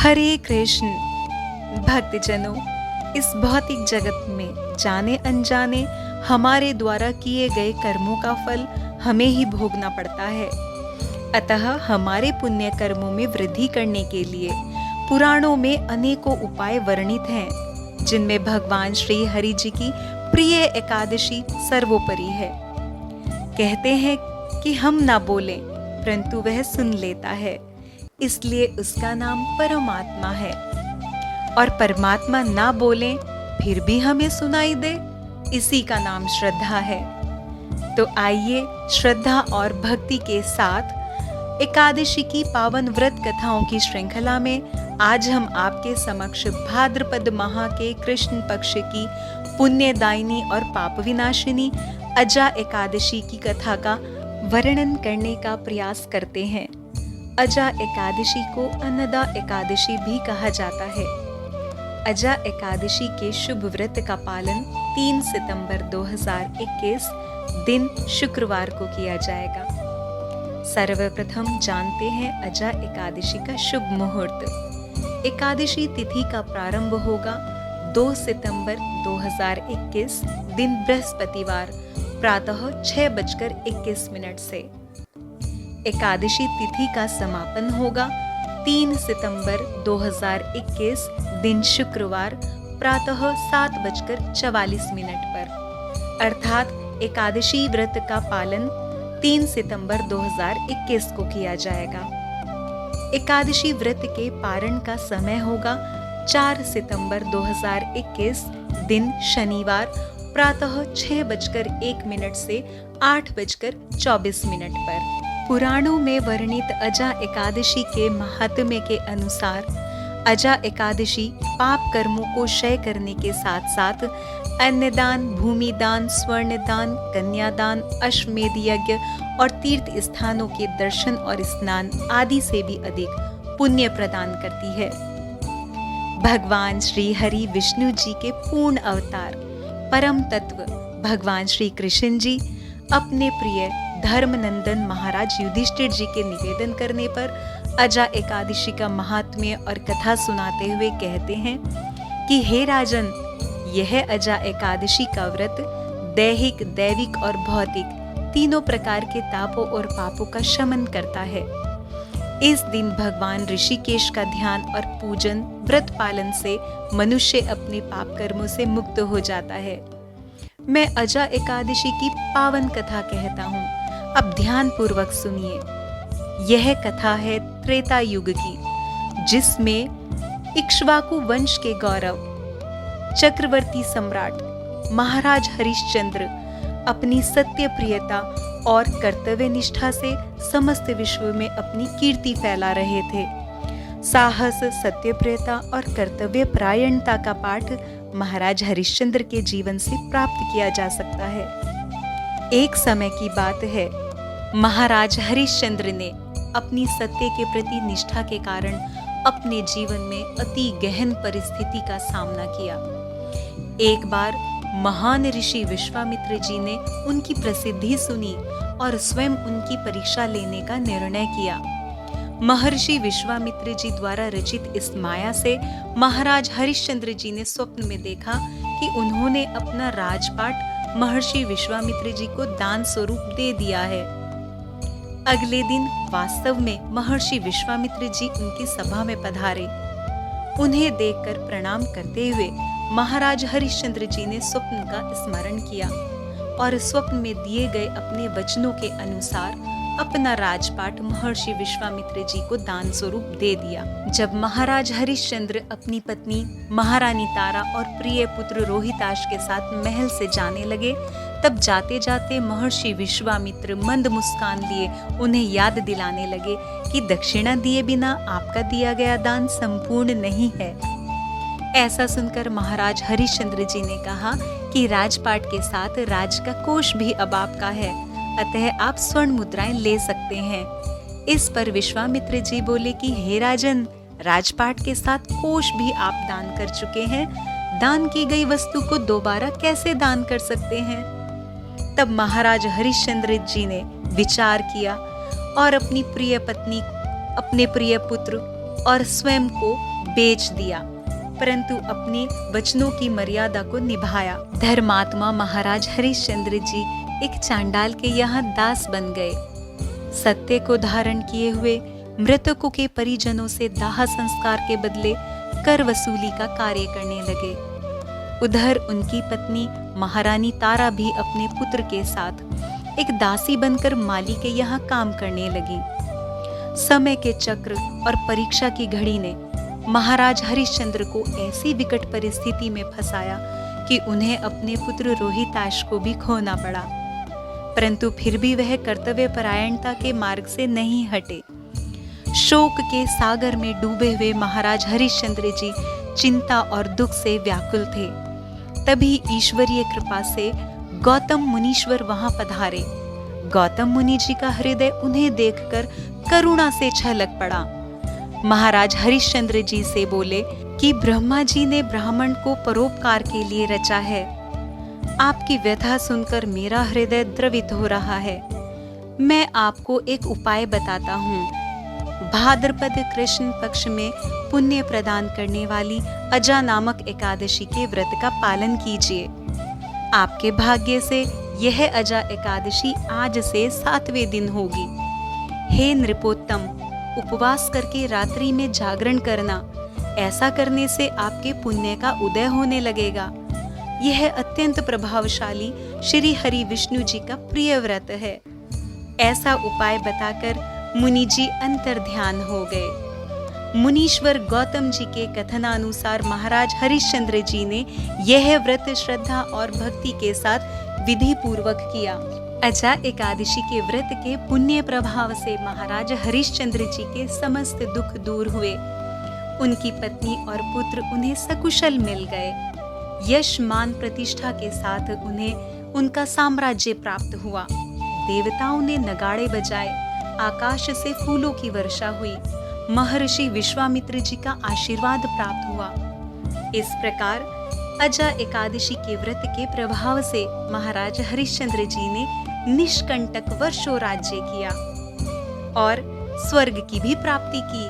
हरे कृष्ण। भक्तजनों, इस भौतिक जगत में जाने अनजाने हमारे द्वारा किए गए कर्मों का फल हमें ही भोगना पड़ता है। अतः हमारे पुण्य कर्मों में वृद्धि करने के लिए पुराणों में अनेकों उपाय वर्णित हैं, जिनमें भगवान श्री हरि जी की प्रिय एकादशी सर्वोपरि है। कहते हैं कि हम ना बोलें परंतु वह सुन लेता है, इसलिए उसका नाम परमात्मा है। और परमात्मा ना बोलें फिर भी हमें सुनाई दे, इसी का नाम श्रद्धा है। तो आइए श्रद्धा और भक्ति के साथ एकादशी की पावन व्रत कथाओं की श्रृंखला में आज हम आपके समक्ष भाद्रपद माह के कृष्ण पक्ष की पुण्यदायिनी और पाप विनाशिनी अजा एकादशी की कथा का वर्णन करने का प्रयास करते हैं। अजा एकादशी को अन्नदा एकादशी भी कहा जाता है। अजा एकादशी के शुभ व्रत का पालन 3 सितंबर 2021 दिन शुक्रवार को किया जाएगा। सर्वप्रथम जानते हैं अजा एकादशी का शुभ मुहूर्त। एकादशी तिथि का प्रारंभ होगा 2 सितंबर 2021 दिन बृहस्पतिवार प्रातः 6:21 से। एकादशी तिथि का समापन होगा 3 सितंबर 2021 दिन शुक्रवार प्रातः 7:44 पर, अर्थात एकादशी व्रत का पालन 3 सितंबर 2021 को किया जाएगा। एकादशी व्रत के पारण का समय होगा 4 सितंबर 2021 दिन शनिवार प्रातः 6:01 से 8:24 पर। पुराणों में वर्णित अजा एकादशी के महात्म्य के अनुसार अजा एकादशी पाप कर्मों को क्षय करने के साथ साथ अन्नदान, भूमिदान, स्वर्णदान, कन्यादान, अश्वमेध यज्ञ और तीर्थ स्थानों के दर्शन और स्नान आदि से भी अधिक पुण्य प्रदान करती है। भगवान श्री हरि विष्णु जी के पूर्ण अवतार परम तत्व भगवान श्री कृष्ण जी अपने प्रिय धर्मनंदन महाराज युधिष्ठिर जी के निवेदन करने पर अजा एकादशी का महात्म्य और कथा सुनाते हुए कहते हैं कि हे राजन, यह अजा एकादशी का व्रत दैहिक, दैविक और भौतिक तीनों प्रकार के तापों और पापों का शमन करता है। इस दिन भगवान ऋषिकेश का ध्यान और पूजन व्रत पालन से मनुष्य अपने पाप कर्मों से मुक्त हो जाता है। मैं अजा एकादशी की पावन कथा कहता हूँ, अब ध्यान पूर्वक सुनिए। यह कथा है त्रेता युग की, जिसमें इक्ष्वाकु वंश के गौरव चक्रवर्ती सम्राट महाराज हरिश्चंद्र अपनी सत्य प्रियता और कर्तव्य निष्ठा से समस्त विश्व में अपनी कीर्ति फैला रहे थे। साहस, सत्य प्रियता और कर्तव्य परायणता का पाठ महाराज हरिश्चंद्र के जीवन से प्राप्त किया जा सकता है। एक समय की बात है, महाराज हरिश्चंद्र ने अपनी सत्य के प्रति निष्ठा के कारण अपने जीवन में अति गहन परिस्थिति का सामना किया। एक बार महान ऋषि विश्वामित्र जी ने उनकी प्रसिद्धि सुनी और स्वयं उनकी परीक्षा लेने का निर्णय किया। महर्षि विश्वामित्र जी द्वारा रचित इस माया से महाराज हरिश्चंद्र जी ने स्वप्न में देखा कि उन्होंने अपना राजपाट महर्षि विश्वामित्र जी को दान स्वरूप दे दिया है। अगले दिन वास्तव में महर्षि विश्वामित्र जी उनकी सभा में पधारे। उन्हें देखकर प्रणाम करते हुए महाराज हरिश्चंद्र जी ने स्वप्न का स्मरण किया और स्वप्न में दिए गए अपने वचनों के अनुसार अपना राजपाट महर्षि विश्वामित्र जी को दान स्वरूप दे दिया। जब महाराज हरिश्चंद्र अपनी पत्नी महारानी तारा और प्रिय पुत्र रोहिताश के साथ महल से जाने लगे, तब जाते जाते महर्षि विश्वामित्र मंद मुस्कान लिए उन्हें याद दिलाने लगे कि दक्षिणा दिए बिना आपका दिया गया दान संपूर्ण नहीं है। ऐसा सुनकर महाराज हरिश्चंद्र जी ने कहा कि राजपाट के साथ राज का कोष भी अब आपका है, अतः आप स्वर्ण मुद्राएं ले सकते हैं। इस पर विश्वामित्र जी बोले कि हे राजन, राजपाट के साथ कोष भी आप दान कर चुके हैं, दान की गई वस्तु को दोबारा कैसे दान कर सकते हैं? तब महाराज हरिश्चंद्र जी ने विचार किया और अपनी प्रिय पत्नी, अपने प्रिय पुत्र और स्वयं को बेच दिया, परंतु अपने वचनों की मर्यादा को निभाया। धर्मात्मा महाराज हरिश्चंद्र जी एक चांडाल के यहाँ दास बन गए। सत्य को धारण किए हुए मृतकों के परिजनों से दाह संस्कार के बदले कर वसूली का कार्य करने लगे। उधर उनकी पत्नी महारानी तारा भी अपने पुत्र के साथ एक दासी बनकर माली के यहाँ काम करने लगी। समय के चक्र और परीक्षा की घड़ी ने महाराज हरिश्चंद्र को ऐसी विकट परिस्थिति में फंसाया कि उन्हें अपने पुत्र रोहिताश को भी खोना पड़ा, परंतु फिर भी वह कर्तव्य परायणता के मार्ग से नहीं हटे। शोक के सागर में डूबे हुए महाराज हरिश्चंद्र जी चिंता और दुख से व्याकुल थे। तभी ईश्वरीय कृपा से गौतम मुनीश्वर वहां पधारे। गौतम मुनि जी का हृदय उन्हें देखकर करुणा से छलक पड़ा। महाराज हरिश्चंद्र जी से बोले कि ब्रह्मा जी ने ब्राह्मण को परोपकार के लिए रचा है। आपकी व्यथा सुनकर मेरा हृदय द्रवित हो रहा है। मैं आपको एक उपाय बताता हूँ। भाद्रपद कृष्ण पक्ष में पुण्य प्रदान करने वाली अजा नामक एकादशी के व्रत का पालन कीजिए। आपके भाग्य से यह अजा एकादशी आज से 7वें दिन होगी। हे नृपोत्तम, उपवास करके रात्रि में जागरण करना। ऐसा करने से आपके पुण्य का उदय होने लगेगा। यह अत्यंत प्रभावशाली श्री हरि विष्णु जी का प्रिय व्रत है। ऐसा उपाय बताकर मुनि जी अंतर्ध्यान हो गए। मुनीश्वर गौतम जी के कथनानुसार महाराज हरिश्चंद्र जी ने यह व्रत श्रद्धा और भक्ति के साथ विधि पूर्वक किया। अजा एकादशी के व्रत के पुण्य प्रभाव से महाराज हरिश्चंद्र जी के समस्त दुख दूर हुए। उनकी पत्नी और पुत्र उन्हें सकुशल मिल गए। यश मान प्रतिष्ठा के साथ उन्हें उनका साम्राज्य प्राप्त हुआ। देवताओं ने नगाड़े बजाए, आकाश से फूलों की वर्षा हुई। महर्षि विश्वामित्र जी का आशीर्वाद प्राप्त हुआ। इस प्रकार अजा एकादशी के व्रत के प्रभाव से महाराज हरिश्चंद्र जी ने निष्कंटक वर्षों राज्य किया और स्वर्ग की भी प्राप्ति की।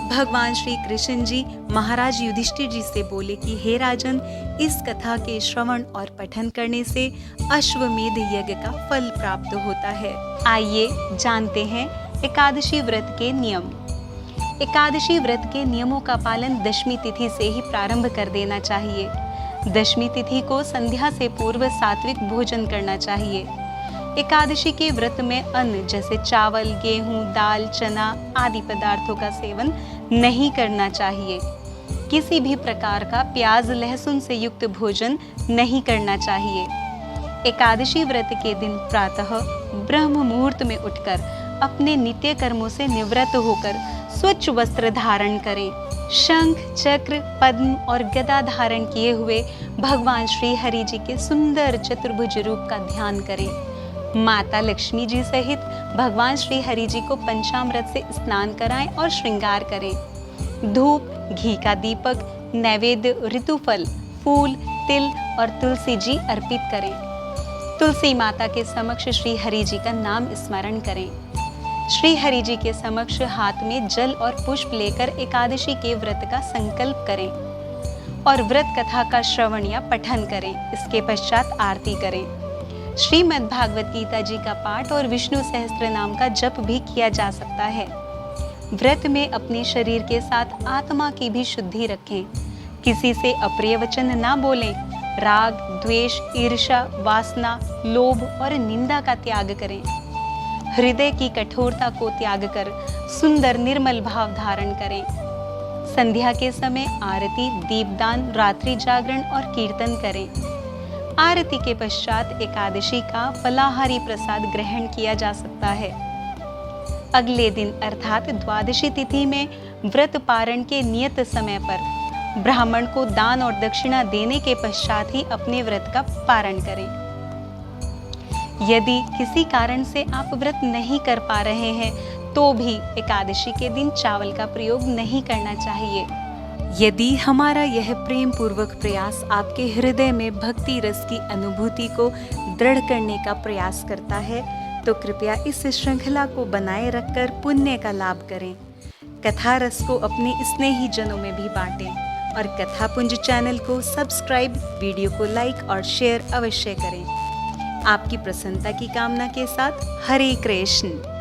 भगवान श्री कृष्ण जी महाराज युधिष्ठिर जी से बोले कि हे राजन, इस कथा के श्रवण और पठन करने से अश्वमेध यज्ञ का फल प्राप्त होता है। आइए जानते हैं एकादशी व्रत के नियम। एकादशी व्रत के नियमों का पालन दशमी तिथि से ही प्रारंभ कर देना चाहिए। दशमी तिथि को संध्या से पूर्व सात्विक भोजन करना चाहिए। एकादशी के व्रत में अन्न जैसे चावल, गेहूं, दाल, चना आदि पदार्थों का सेवन नहीं करना चाहिए। किसी भी प्रकार का प्याज लहसुन से युक्त भोजन नहीं करना चाहिए। एकादशी व्रत के दिन प्रातः ब्रह्म मुहूर्त में उठकर अपने नित्य कर्मों से निवृत्त होकर स्वच्छ वस्त्र धारण करें। शंख, चक्र, पद्म और गदा धारण किए हुए भगवान श्री हरि जी के सुंदर चतुर्भुज रूप का ध्यान करें। माता लक्ष्मी जी सहित भगवान श्री हरि जी को पंचामृत से स्नान कराएं और श्रृंगार करें। धूप, घी का दीपक, नैवेद्य, ऋतुफल, फूल, तिल और तुलसी जी अर्पित करें। तुलसी माता के समक्ष श्री हरि जी का नाम स्मरण करें। श्री हरि जी के समक्ष हाथ में जल और पुष्प लेकर एकादशी के व्रत का संकल्प करें और व्रत कथा का श्रवण या पठन करें। इसके पश्चात आरती करें। श्रीमद् भागवत गीता जी का पाठ और विष्णु सहस्त्र नाम का जप भी किया जा सकता है। व्रत में अपने शरीर के साथ आत्मा की भी शुद्धि रखें। किसी से अप्रिय वचन ना बोलें। राग, द्वेष, ईर्ष्या, वासना, लोभ और निंदा का त्याग करें। हृदय की कठोरता को त्याग कर सुंदर निर्मल भाव धारण करें। संध्या के समय आरती, दीपदान, रात्रि जागरण और कीर्तन करें। आरती के पश्चात एकादशी का फलाहारी प्रसाद ग्रहण किया जा सकता है। अगले दिन अर्थात द्वादशी तिथि में व्रत पारण के नियत समय पर ब्राह्मण को दान और दक्षिणा देने के पश्चात ही अपने व्रत का पारण करें। यदि किसी कारण से आप व्रत नहीं कर पा रहे हैं तो भी एकादशी के दिन चावल का प्रयोग नहीं करना चाहिए। यदि हमारा यह प्रेम पूर्वक प्रयास आपके हृदय में भक्ति रस की अनुभूति को दृढ़ करने का प्रयास करता है तो कृपया इस श्रृंखला को बनाए रखकर पुण्य का लाभ करें। कथा रस को अपने स्नेही जनों में भी बांटें और कथापुंज चैनल को सब्सक्राइब, वीडियो को लाइक और शेयर अवश्य करें। आपकी प्रसन्नता की कामना के साथ हरे कृष्ण।